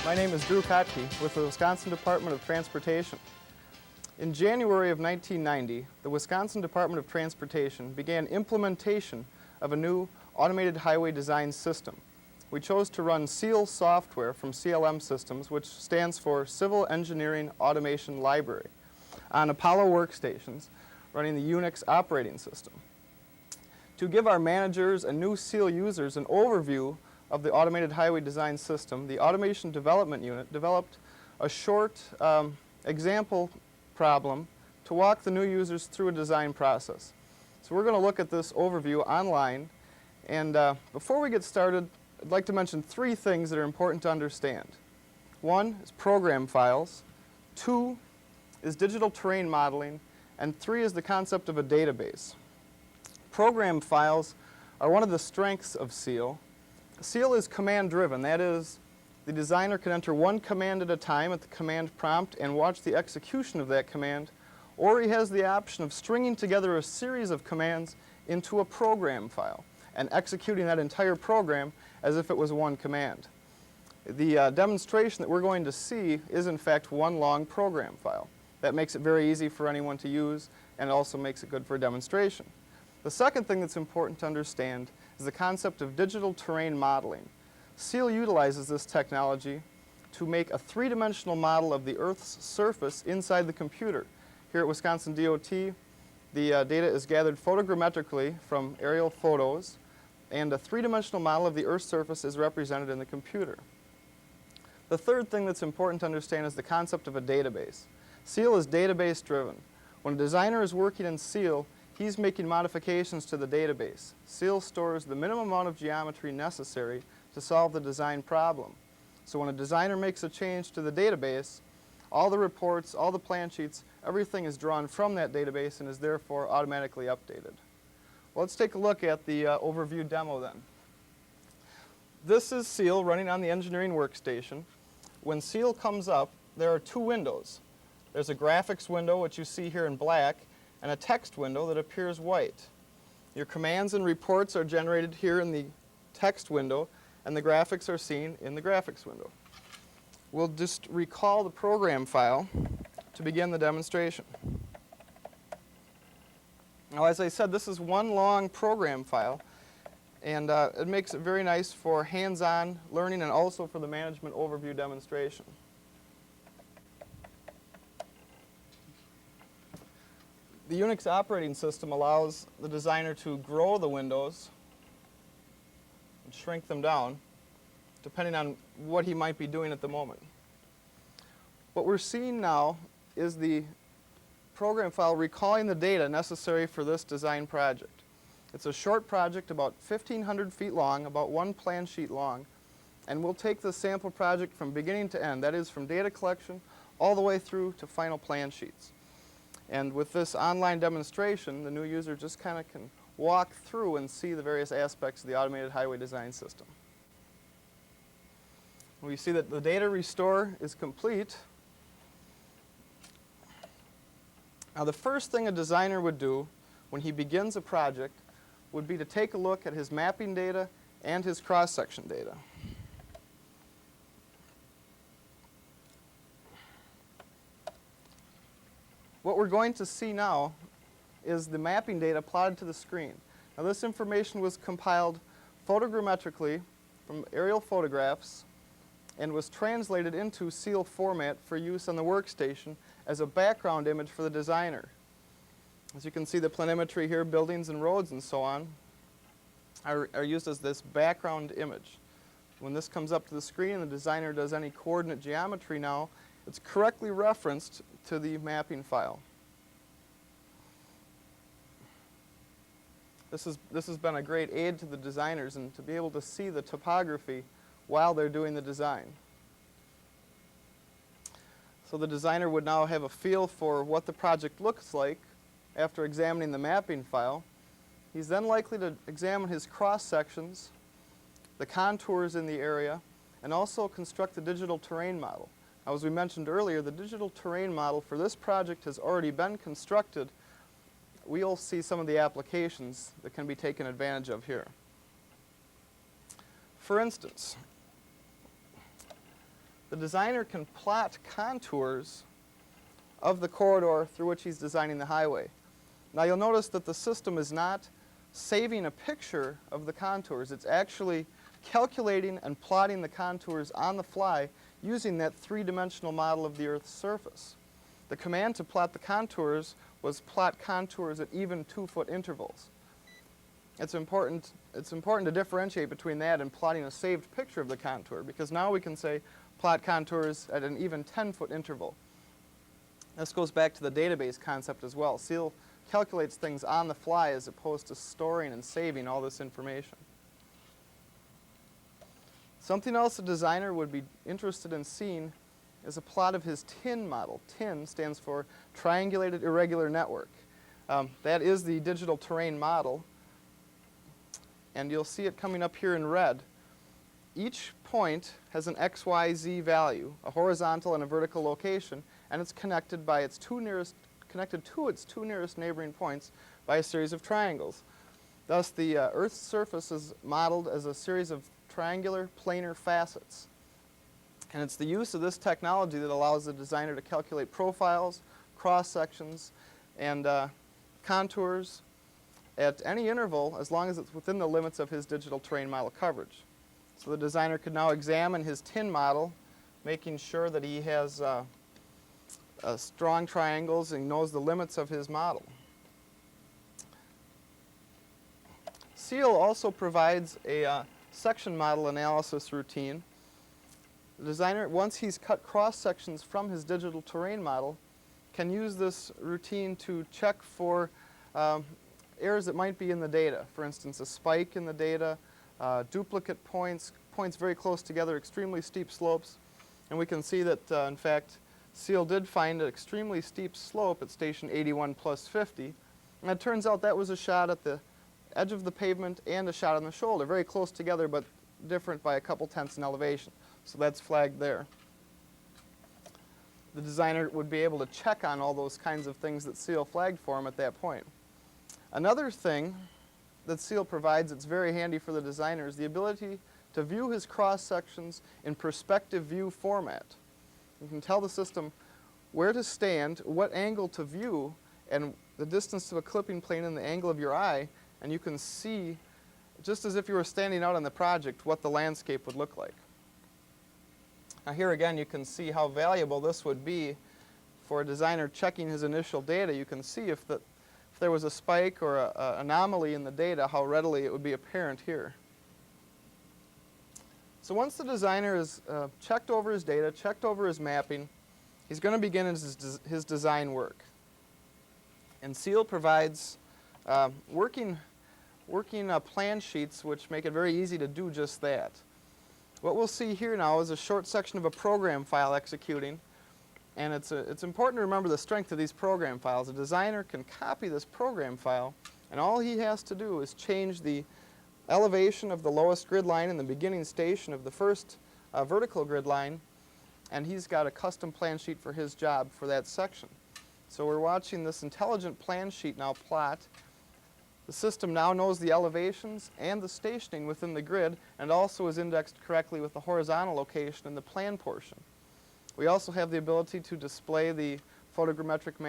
My name is Drew Kottke with the Wisconsin Department of Transportation. In January of 1990, the Wisconsin Department of Transportation began implementation of a new automated highway design system. We chose to run CEAL software from CLM Systems, which stands for Civil Engineering Automation Library, on Apollo workstations running the Unix operating system. To give our managers and new CEAL users an overview of the automated highway design system, the Automation Development Unit developed a short example problem to walk the new users through a design process. So we're going to look at this overview online, and before we get started, I'd like to mention three things that are important to understand. One is program files, two is digital terrain modeling, and three is the concept of a database. Program files are one of the strengths of CEAL. CEAL is command-driven. That is, the designer can enter one command at a time at the command prompt and watch the execution of that command, or he has the option of stringing together a series of commands into a program file and executing that entire program as if it was one command. The demonstration that we're going to see is in fact one long program file. That makes it very easy for anyone to use and also makes it good for a demonstration. The second thing that's important to understand is the concept of digital terrain modeling. CEAL utilizes this technology to make a three-dimensional model of the Earth's surface inside the computer. Here at Wisconsin DOT, the data is gathered photogrammetrically from aerial photos, and a three-dimensional model of the Earth's surface is represented in the computer. The third thing that's important to understand is the concept of a database. CEAL is database-driven. When a designer is working in CEAL, he's making modifications to the database. CEAL stores the minimum amount of geometry necessary to solve the design problem. So when a designer makes a change to the database, all the reports, all the plan sheets, everything is drawn from that database and is therefore automatically updated. Well, let's take a look at the overview demo then. This is CEAL running on the engineering workstation. When CEAL comes up, there are two windows. There's a graphics window, which you see here in black, and a text window that appears white. Your commands and reports are generated here in the text window, and the graphics are seen in the graphics window. We'll just recall the program file to begin the demonstration. Now, as I said, this is one long program file, and it makes it very nice for hands-on learning and also for the management overview demonstration. The Unix operating system allows the designer to grow the windows and shrink them down, depending on what he might be doing at the moment. What we're seeing now is the program file recalling the data necessary for this design project. It's a short project, about 1,500 feet long, about one plan sheet long, and we'll take the sample project from beginning to end, that is from data collection all the way through to final plan sheets. And with this online demonstration, the new user just kind of can walk through and see the various aspects of the automated highway design system. We see that the data restore is complete. Now, the first thing a designer would do when he begins a project would be to take a look at his mapping data and his cross-section data. What we're going to see now is the mapping data plotted to the screen. Now, this information was compiled photogrammetrically from aerial photographs and was translated into CEAL format for use on the workstation as a background image for the designer. As you can see, the planimetry here, buildings and roads and so on, are used as this background image. When this comes up to the screen and the designer does any coordinate geometry now, it's correctly referenced to the mapping file. This has been a great aid to the designers and to be able to see the topography while they're doing the design. So the designer would now have a feel for what the project looks like after examining the mapping file. He's then likely to examine his cross-sections, the contours in the area, and also construct the digital terrain model. Now, as we mentioned earlier, the digital terrain model for this project has already been constructed. We'll see some of the applications that can be taken advantage of here. For instance, the designer can plot contours of the corridor through which he's designing the highway. Now you'll notice that the system is not saving a picture of the contours. It's actually calculating and plotting the contours on the fly using that three-dimensional model of the Earth's surface. The command to plot the contours was plot contours at even 2-foot intervals. It's important to differentiate between that and plotting a saved picture of the contour, because now we can say plot contours at an even 10-foot interval. This goes back to the database concept as well. CEAL calculates things on the fly as opposed to storing and saving all this information. Something else a designer would be interested in seeing is a plot of his TIN model. TIN stands for Triangulated Irregular Network. That is the digital terrain model, and you'll see it coming up here in red. Each point has an X, Y, Z value, a horizontal and a vertical location, and it's connected to its two nearest neighboring points by a series of triangles. Thus, the Earth's surface is modeled as a series of triangular planar facets. And it's the use of this technology that allows the designer to calculate profiles, cross-sections, and contours at any interval as long as it's within the limits of his digital terrain model coverage. So the designer could now examine his TIN model, making sure that he has strong triangles and knows the limits of his model. CEAL also provides a section model analysis routine. The designer, once he's cut cross-sections from his digital terrain model, can use this routine to check for errors that might be in the data. For instance, a spike in the data, duplicate points, points very close together, extremely steep slopes. And we can see that, in fact, CEAL did find an extremely steep slope at station 81 plus 50. And it turns out that was a shot at the edge of the pavement and a shot on the shoulder, very close together but different by a couple tenths in elevation. So that's flagged there. The designer would be able to check on all those kinds of things that CEAL flagged for him at that point. Another thing that CEAL provides that's very handy for the designer is the ability to view his cross-sections in perspective view format. You can tell the system where to stand, what angle to view, and the distance to a clipping plane and the angle of your eye, and you can see, just as if you were standing out on the project, what the landscape would look like. Now here again you can see how valuable this would be for a designer checking his initial data. You can see if there was a spike or an anomaly in the data, how readily it would be apparent here. So once the designer has checked over his data, checked over his mapping, he's going to begin his design work. And CEAL provides working plan sheets which make it very easy to do just that. What we'll see here now is a short section of a program file executing, and it's important to remember the strength of these program files. A designer can copy this program file, and all he has to do is change the elevation of the lowest grid line in the beginning station of the first vertical grid line, and he's got a custom plan sheet for his job for that section. So we're watching this intelligent plan sheet now plot. The system now knows the elevations and the stationing within the grid, and also is indexed correctly with the horizontal location in the plan portion. We also have the ability to display the photogrammetric map